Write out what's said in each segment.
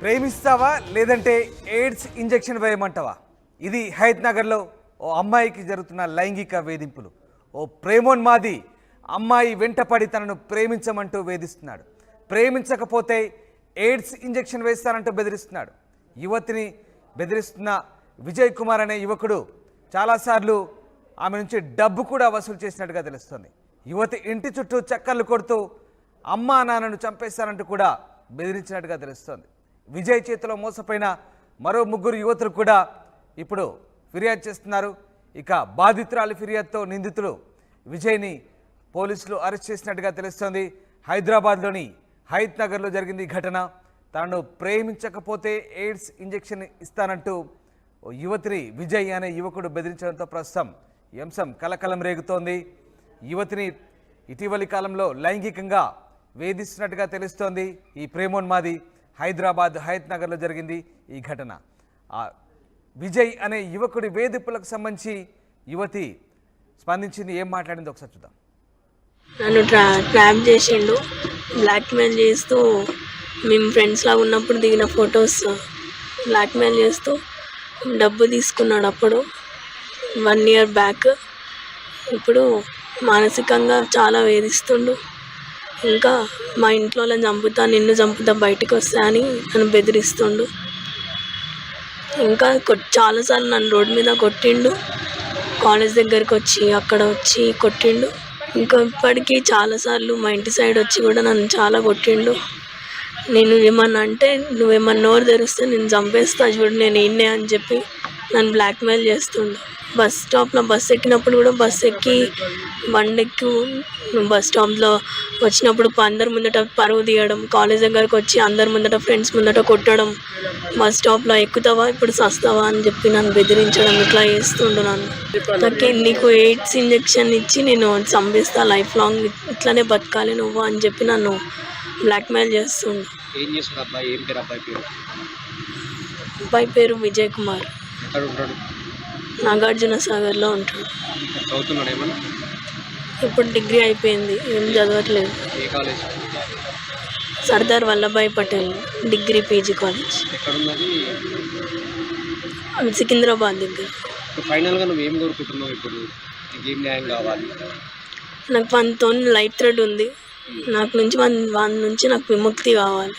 ప్రేమిస్తావా లేదంటే AIDS injection వేయమంటావా? ఇది హైదరాబాద్లో ఓ అమ్మాయికి జరుగుతున్న లైంగిక వేధింపులు. ఓ ప్రేమోన్మాది అమ్మాయి వెంటపడి తనను ప్రేమించమంటూ వేధిస్తున్నాడు. ప్రేమించకపోతే ఎయిడ్స్ ఇంజెక్షన్ వేస్తానంటూ బెదిరిస్తున్నాడు. యువతిని బెదిరిస్తున్న విజయ్ కుమార్ అనే యువకుడు చాలాసార్లు ఆమె నుంచి డబ్బు కూడా వసూలు చేసినట్టుగా తెలుస్తుంది. యువతి ఇంటి చుట్టూ చక్కర్లు కొడుతూ అమ్మా నాన్నను చంపేస్తానంటూ కూడా బెదిరించినట్టుగా తెలుస్తోంది. విజయ్ చేతిలో మోసపోయిన మరో ముగ్గురు యువతులు కూడా ఇప్పుడు ఫిర్యాదు చేస్తున్నారు. ఇక బాధితురాలి ఫిర్యాదుతో నిందితులు విజయ్ని పోలీసులు అరెస్ట్ చేసినట్టుగా తెలుస్తోంది. హైదరాబాద్లోని హయత్ నగర్లో జరిగింది ఈ ఘటన. తనను ప్రేమించకపోతే ఎయిడ్స్ ఇంజెక్షన్ ఇస్తానంటూ యువతిని విజయ్ అనే యువకుడు బెదిరించడంతో ప్రస్తుతం ఈ అంశం కలకలం రేగుతోంది. యువతిని ఇటీవలి కాలంలో లైంగికంగా వేధిస్తున్నట్టుగా తెలుస్తోంది. ఈ ప్రేమోన్మాది హైదరాబాద్ హయత్ నగర్లో జరిగింది ఈ ఘటన. విజయ్ అనే యువకుడి వేధింపులకు సంబంధించి యువతి స్పందించింది. ఏం మాట్లాడింది ఒకసారి చూద్దాం. నన్ను ట్రాప్ చేసిండు, బ్లాక్మెయిల్ చేస్తూ మేము ఫ్రెండ్స్ లాగా ఉన్నప్పుడు దిగిన ఫొటోస్ బ్లాక్మెయిల్ చేస్తూ డబ్బు తీసుకున్నాడు. అప్పుడు 1 year బ్యాక్. ఇప్పుడు మానసికంగా చాలా వేధిస్తుండు. ఇంకా మా ఇంట్లో చంపుతా, నిన్ను చంపుతా, బయటకు వస్తా అని నన్ను బెదిరిస్తుండు. ఇంకా చాలాసార్లు నన్ను రోడ్డు మీద కొట్టిండు. కాలేజ్ దగ్గరికి వచ్చి అక్కడ వచ్చి కొట్టిండు. ఇంకా ఇప్పటికీ చాలాసార్లు మా ఇంటి సైడ్ వచ్చి కూడా నన్ను చాలా కొట్టిండు. నేను ఏమన్నా అంటే నువ్వేమన్నా నోరు తెరిస్తే నేను చంపేస్తా చూడు, నేను ఈయనే అని చెప్పి నన్ను బ్లాక్మెయిల్ చేస్తుండు. బస్ స్టాప్లో బస్ ఎక్కినప్పుడు కూడా బస్ ఎక్కి బండెక్కి బస్ స్టాప్లో వచ్చినప్పుడు అందరి ముందట పరువు తీయడం, కాలేజ్ దగ్గరకు వచ్చి అందరి ముందట ఫ్రెండ్స్ ముందట కొట్టడం, బస్ స్టాప్లో ఎక్కుతావా ఇప్పుడు సస్తావా అని చెప్పి నన్ను బెదిరించడం, ఇట్లా చేస్తుండు. నాకు నీకు ఎయిడ్స్ ఇంజెక్షన్ ఇచ్చి నేను చంపేస్తా, లైఫ్ లాంగ్ ఇట్లానే బతకాలి నువ్వు అని చెప్పి నన్ను బ్లాక్మెయిల్ చేస్తుండు. అబ్బాయి పేరు విజయ్ కుమార్, నాగార్జున సాగర్లో ఉంటాడు. ఇప్పుడు డిగ్రీ అయిపోయింది, ఏం చదవట్లేదు. Sardar Vallabhbhai Patel degree PG college, Secunderabad దగ్గర. నాకు మనతో లైఫ్ థ్రెడ్ ఉంది. నాకు నుంచి వాని నుంచి నాకు విముక్తి కావాలి.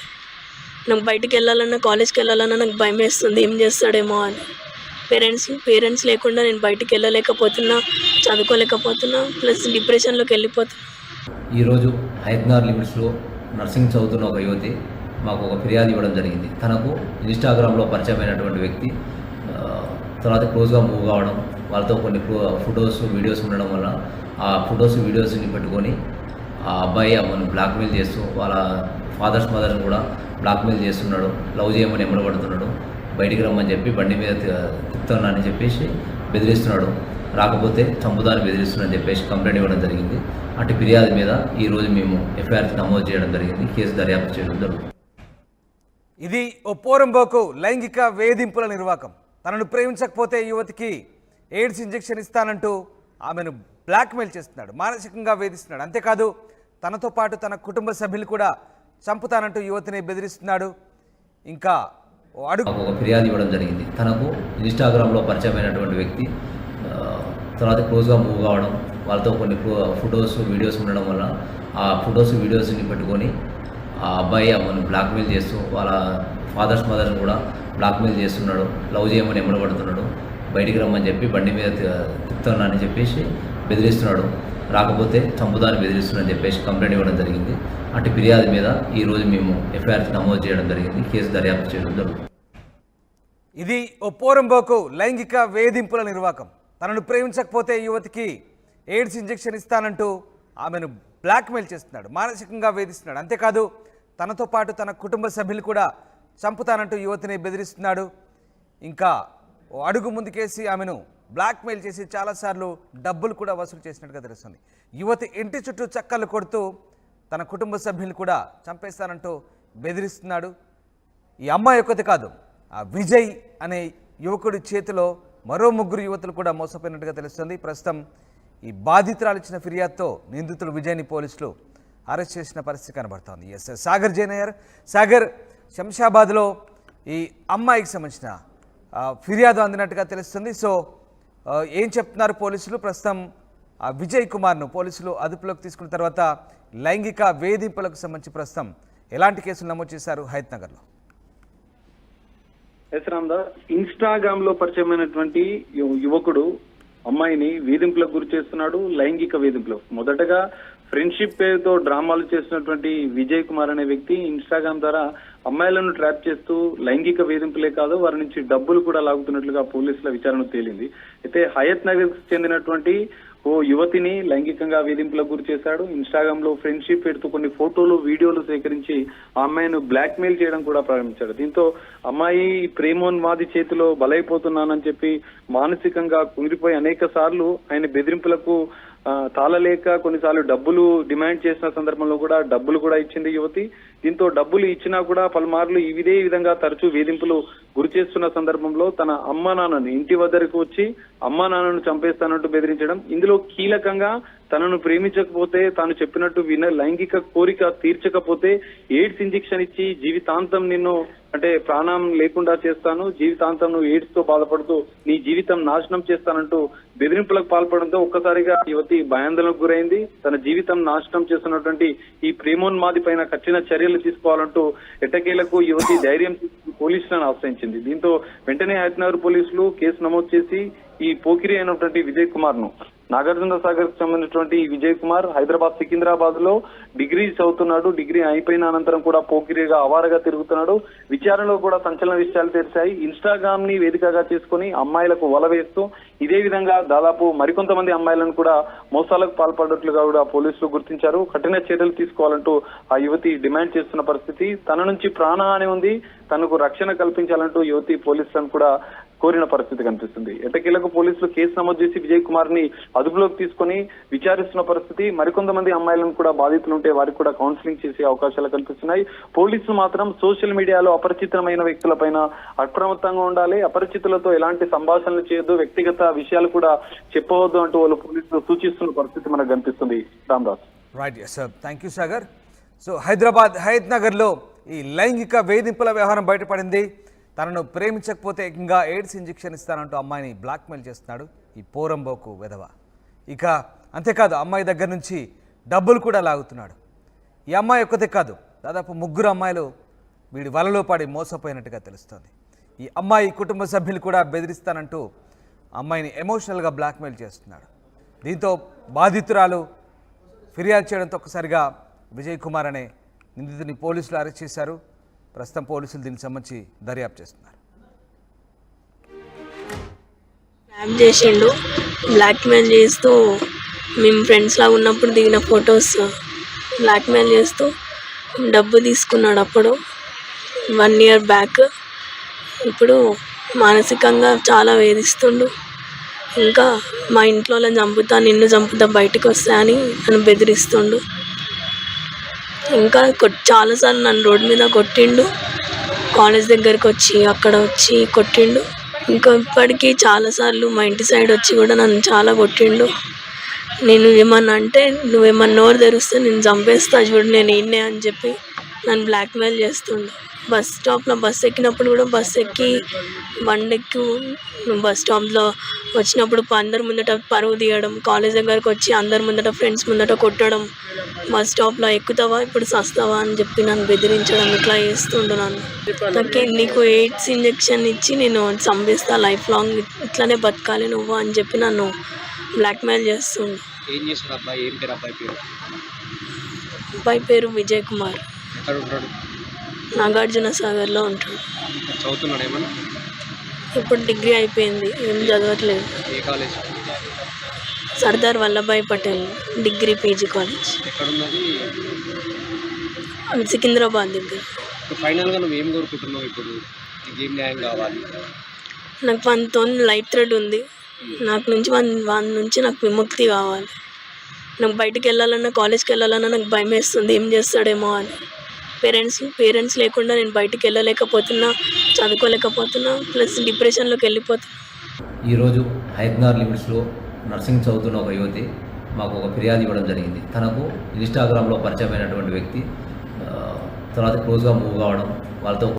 నాకు బయటికి వెళ్ళాలన్నా, కాలేజ్కి వెళ్ళాలన్నా నాకు భయం వేస్తుంది, ఏం చేస్తాడేమో అని. పేరెంట్స్ లేకుండా నేను బయటికి వెళ్ళలేకపోతున్నా, చదువుకోలేకపోతున్నా, ప్లస్ డిప్రెషన్లోకి వెళ్ళిపోతున్నా. ఈరోజు హైదరాబాద్ లిమిట్స్లో నర్సింగ్ చదువుతున్న ఒక యువతి మాకు ఒక ఫిర్యాదు ఇవ్వడం జరిగింది. తనకు ఇన్స్టాగ్రామ్లో పరిచయమైనటువంటి వ్యక్తి తర్వాత క్లోజ్గా మూవ్ కావడం, వాళ్ళతో కొన్ని ఫొటోస్ వీడియోస్ ఉండడం వల్ల ఆ ఫొటోస్ వీడియోస్ని పెట్టుకొని ఆ అబ్బాయి అమ్మను బ్లాక్మెయిల్ చేస్తూ వాళ్ళ ఫాదర్స్ మదర్ని కూడా బ్లాక్మెయిల్ చేస్తున్నాడు, లవ్ చేయమని ఎమ్మడబడుతున్నాడు, బయటికి రమ్మని చెప్పి బండి మీద తిప్పుతున్నానని చెప్పేసి బెదిరిస్తున్నాడు, రాకపోతే చంపుదాన్ని బెదిరిస్తున్నాడని చెప్పేసి కంప్లైంట్ ఇవ్వడం జరిగింది. అటు ఫిర్యాదు మీద ఈరోజు మేము ఎఫ్ఐఆర్ నమోదు చేయడం జరిగింది, కేసు దర్యాప్తు చేయడం జరుగుతుంది. ఇది ఓ పోరంబోకు లైంగిక వేధింపుల నిర్వాకం. తనను ప్రేమించకపోతే యువతికి ఎయిడ్స్ ఇంజెక్షన్ ఇస్తానంటూ ఆమెను బ్లాక్మెయిల్ చేస్తున్నాడు, మానసికంగా వేధిస్తున్నాడు. అంతేకాదు తనతో పాటు తన కుటుంబ సభ్యులు కూడా చంపుతానంటూ యువతిని బెదిరిస్తున్నాడు. ఇంకా ఒక ఫిర్యాదు ఇవ్వడం జరిగింది. తనకు ఇన్స్టాగ్రామ్లో పరిచయమైనటువంటి వ్యక్తి తర్వాత క్లోజ్గా మూవ్ కావడం, వాళ్ళతో కొన్ని ఫొటోస్ వీడియోస్ ఉండడం వల్ల ఆ ఫొటోస్ వీడియోస్ని పెట్టుకొని ఆ అబ్బాయి అమ్మను బ్లాక్మెయిల్ చేస్తూ వాళ్ళ ఫాదర్స్ మదర్ని కూడా బ్లాక్మెయిల్ చేస్తున్నాడు, లవ్ చేయమని ఎమ్మడబడుతున్నాడు, బయటికి రమ్మని చెప్పి బండి మీద తిప్పుతున్నానని చెప్పేసి బెదిరిస్తున్నాడు, రాకపోతే చంపుదాన్ని బెదిరిస్తున్నాడని చెప్పేసి కంప్లైంట్ ఇవ్వడం జరిగింది. అటు ఫిర్యాదు మీద ఈరోజు మేము ఎఫ్ఐఆర్ నమోదు చేయడం జరిగింది, కేసు దర్యాప్తు చేయడం జరుగుతుంది. ఇది ఓ పోరంబోకు లైంగిక వేధింపుల నిర్వాకం. తనను ప్రేమించకపోతే యువతికి ఎయిడ్స్ ఇంజెక్షన్ ఇస్తానంటూ ఆమెను బ్లాక్మెయిల్ చేస్తున్నాడు, మానసికంగా వేధిస్తున్నాడు. అంతేకాదు తనతో పాటు తన కుటుంబ సభ్యులు కూడా చంపుతానంటూ యువతిని బెదిరిస్తున్నాడు. ఇంకా ఓ అడుగు ముందుకేసి ఆమెను బ్లాక్మెయిల్ చేసి చాలాసార్లు డబ్బులు కూడా వసూలు చేసినట్టుగా తెలుస్తుంది. యువతి ఇంటి చుట్టూ చక్కర్లు కొడుతూ తన కుటుంబ సభ్యులు కూడా చంపేస్తానంటూ బెదిరిస్తున్నాడు. ఈ అమ్మాయి ఒక్కతే కాదు, ఆ విజయ్ అనే యువకుడి చేతిలో మరో ముగ్గురు యువతులు కూడా మోసపోయినట్టుగా తెలుస్తుంది. ప్రస్తుతం ఈ బాధితురాలు ఇచ్చిన ఫిర్యాదుతో నిందితులు విజయ్ని పోలీసులు అరెస్ట్ చేసిన పరిస్థితి కనబడుతోంది. ఎస్ సాగర్ జైనయర్. సాగర్, శంషాబాద్లో ఈ అమ్మాయికి సంబంధించిన ఫిర్యాదు అందినట్టుగా తెలుస్తుంది. సో ఏం చెప్తున్నారు పోలీసులు? ప్రస్తుతం విజయ్ కుమార్ను పోలీసులు అదుపులోకి తీసుకున్న తర్వాత లైంగిక వేధింపులకు సంబంధించి ప్రస్తుతం ఎలాంటి కేసులు నమోదు చేశారు హయత్నగర్లో? ఎస్ రామ్దాస్, ఇన్స్టాగ్రామ్ లో పరిచయమైనటువంటి యువకుడు అమ్మాయిని వేధింపులకు గురి చేస్తున్నాడు, లైంగిక వేధింపులు. మొదటగా ఫ్రెండ్షిప్ పేరుతో డ్రామాలు చేసినటువంటి విజయ్ కుమార్ అనే వ్యక్తి ఇన్స్టాగ్రామ్ ద్వారా అమ్మాయిలను ట్రాప్ చేస్తూ లైంగిక వేధింపులే కాదు వారి నుంచి డబ్బులు కూడా లాగుతున్నట్లుగా పోలీసుల విచారణ తేలింది. అయితే హయత్ నగర్ కు చెందినటువంటి ఓ యువతిని లైంగికంగా వేధింపులకు గురి చేశాడు. ఇన్స్టాగ్రామ్ లో ఫ్రెండ్షిప్ పెడుతూ కొన్ని ఫోటోలు, వీడియోలు సేకరించి ఆ అమ్మాయిను బ్లాక్ మెయిల్ చేయడం కూడా ప్రారంభించాడు. దీంతో అమ్మాయి ప్రేమోన్మాది చేతిలో బలైపోతున్నానని చెప్పి మానసికంగా కుంగిపోయి అనేక సార్లు ఆయన బెదిరింపులకు తాళలేక కొన్నిసార్లు డబ్బులు డిమాండ్ చేసిన సందర్భంలో కూడా డబ్బులు కూడా ఇచ్చింది యువతి. దీంతో డబ్బులు ఇచ్చినా కూడా పలుమార్లు ఇదే విధంగా తరచూ వేధింపులు గురి చేస్తున్న సందర్భంలో తన అమ్మా నాన్నని ఇంటి వద్దకు వచ్చి అమ్మా నాన్నను చంపేస్తానంటూ బెదిరించడం, ఇందులో కీలకంగా తనను ప్రేమించకపోతే తాను చెప్పినట్టు లైంగిక కోరిక తీర్చకపోతే ఎయిడ్స్ ఇంజెక్షన్ ఇచ్చి జీవితాంతం నిన్ను ప్రాణం లేకుండా చేస్తాను, జీవితాంతం నువ్వు ఎయిడ్స్ తో బాధపడుతూ నీ జీవితం నాశనం చేస్తానంటూ బెదిరింపులకు పాల్పడంతో ఒక్కసారిగా యువతి భయాందోళనకు గురైంది. తన జీవితం నాశనం చేస్తున్నటువంటి ఈ ప్రేమోన్మాది పైన కఠిన చర్యలు తీసుకోవాలంటూ ఎట్టకేలకు యువతి ధైర్యం పోలీసులను ఆశ్రయించింది. దీంతో వెంటనే హయత్నగర్ పోలీసులు కేసు నమోదు చేసి ఈ పోకిరి అయినటువంటి విజయ్ కుమార్ ను, నాగార్జున సాగర్ కు సంబంధించినటువంటి విజయ్ కుమార్ హైదరాబాద్ సికింద్రాబాద్ లో డిగ్రీ చదువుతున్నాడు. డిగ్రీ అయిపోయిన అనంతరం కూడా పోకిరిగా అవారగా తిరుగుతున్నాడు. విచారణలో కూడా సంచలన విషయాలు తెలిసాయి. ఇన్స్టాగ్రామ్ ని వేదికగా చేసుకుని అమ్మాయిలకు వల వేస్తూ ఇదే విధంగా దాదాపు మరికొంతమంది అమ్మాయిలను కూడా మోసాలకు పాల్పడినట్లుగా కూడా పోలీసులు గుర్తించారు. కఠిన చర్యలు తీసుకోవాలంటూ ఆ యువతి డిమాండ్ చేస్తున్న పరిస్థితి. తన నుంచి ప్రాణహాని ఉంది, తనకు రక్షణ కల్పించాలంటూ యువతి పోలీసులను కూడా కోరిన పరిస్థితి కనిపిస్తుంది. ఎట్టకేలకు పోలీసులు కేసు నమోదు చేసి విజయ్ కుమార్ ని అదుపులోకి తీసుకుని విచారిస్తున్న పరిస్థితి. మరికొంతమంది అమ్మాయిలను కూడా బాధితులు ఉంటే వారికి కూడా కౌన్సిలింగ్ చేసే అవకాశాలు కనిపిస్తున్నాయి. పోలీసులు మాత్రం సోషల్ మీడియాలో అపరిచితమైన వ్యక్తులపైన అప్రమత్తంగా ఉండాలి, అపరిచితులతో ఎలాంటి సంభాషణలు చేయొద్దు, వ్యక్తిగత విషయాలు కూడా చెప్పవద్దు అంటూ వాళ్ళు పోలీసులు సూచిస్తున్న పరిస్థితి మనకు కనిపిస్తుంది. Ramdas. Right, sir, thank you Sagar. So Hyderabad హయత్నగర్లో ఈ లైంగిక వేధింపుల వ్యవహారం బయటపడింది. తనను ప్రేమించకపోతే ఏకంగా ఎయిడ్స్ ఇంజెక్షన్ ఇస్తానంటూ అమ్మాయిని బ్లాక్మెయిల్ చేస్తున్నాడు ఈ పోరంబోకు వెధవ. ఇక అంతేకాదు అమ్మాయి దగ్గర నుంచి డబ్బులు కూడా లాగుతున్నాడు. ఈ అమ్మాయి ఒక్కతే కాదు, దాదాపు 3 అమ్మాయిలు వీడి వలలో పడి మోసపోయినట్టుగా తెలుస్తోంది. ఈ అమ్మాయి కుటుంబ సభ్యులు కూడా బెదిరిస్తానంటూ అమ్మాయిని ఎమోషనల్గా బ్లాక్మెయిల్ చేస్తున్నాడు. దీంతో బాధితురాలు ఫిర్యాదు చేయడంతో ఒక్కసారిగా విజయ్ కుమార్ అనే నిందితుని పోలీసులు అరెస్ట్ చేశారు. ప్రస్తుతం పోలీసులు దీనికి సంబంధించి దర్యాప్తు చేస్తున్నారు. ట్రాప్ చేసిండు, బ్లాక్మెయిల్ చేస్తూ మేము ఫ్రెండ్స్ లాగా ఉన్నప్పుడు దిగిన ఫొటోస్ బ్లాక్మెయిల్ చేస్తూ డబ్బు తీసుకున్నాడు. అప్పుడు 1 year బ్యాక్. ఇప్పుడు మానసికంగా చాలా వేధిస్తుండు. ఇంకా మా ఇంట్లో చంపుతా, నిన్ను చంపుతా, బయటకు వస్తా అని నన్ను బెదిరిస్తుండు. ఇంకా చాలాసార్లు నన్ను రోడ్డు మీద కొట్టిండు, కాలేజ్ దగ్గరికి వచ్చి అక్కడ వచ్చి కొట్టిండు. ఇంకా ఇప్పటికీ చాలాసార్లు మా ఇంటి సైడ్ వచ్చి కూడా నన్ను చాలా కొట్టిండు. నేను ఏమన్నా అంటే నువ్వేమన్నా నోరు తెరిస్తే నేను చంపేస్తా చూడు, నేను ఈయనే అని చెప్పి నన్ను బ్లాక్మెయిల్ చేస్తుండు. బస్ స్టాప్లో బస్ ఎక్కినప్పుడు కూడా బస్ ఎక్కి బండెక్కి బస్ స్టాప్లో వచ్చినప్పుడు అందరి ముందట పరువు తీయడం, కాలేజ్ దగ్గరకు వచ్చి అందరి ముందట ఫ్రెండ్స్ ముందట కొట్టడం, బస్ స్టాప్లో ఎక్కుతావా ఇప్పుడు సస్తావా అని చెప్పి నన్ను బెదిరించడం, ఇట్లా చేస్తుండు నన్ను. నాకు నీకు ఎయిడ్స్ ఇంజెక్షన్ ఇచ్చి నేను చంపేస్తా, లైఫ్ లాంగ్ ఇట్లానే బతకాలి నువ్వు అని చెప్పి నన్ను బ్లాక్మెయిల్ చేస్తుండు. అబ్బాయి పేరు విజయ్ కుమార్, నాగార్జున సాగర్లో ఉంటాడు. ఇప్పుడు డిగ్రీ అయిపోయింది, ఏం చదవట్లేదు. Sardar Vallabhbhai Patel degree PG college, Secunderabad దగ్గర. నాకు మనతో లైఫ్ థ్రెడ్ ఉంది. నాకు నుంచి వాని నుంచి నాకు విముక్తి కావాలి. నాకు బయటకు వెళ్ళాలన్నా, కాలేజ్కి వెళ్ళాలన్నా నాకు భయం వేస్తుంది, ఏం చేస్తాడేమో అని. పేరెంట్స్ లేకుండా నేను బయటికి వెళ్ళలేకపోతున్నా, చదువుకోలేకపోతున్నా, ప్లస్ డిప్రెషన్లోకి వెళ్ళిపోతున్నా. ఈరోజు హయత్నగర్ లిమిట్స్లో నర్సింగ్ చదువుతున్న ఒక యువతి మాకు ఒక ఫిర్యాదు ఇవ్వడం జరిగింది. తనకు ఇన్స్టాగ్రామ్లో పరిచయమైనటువంటి వ్యక్తి తర్వాత క్లోజ్గా మూవ్ కావడం, వాళ్ళతో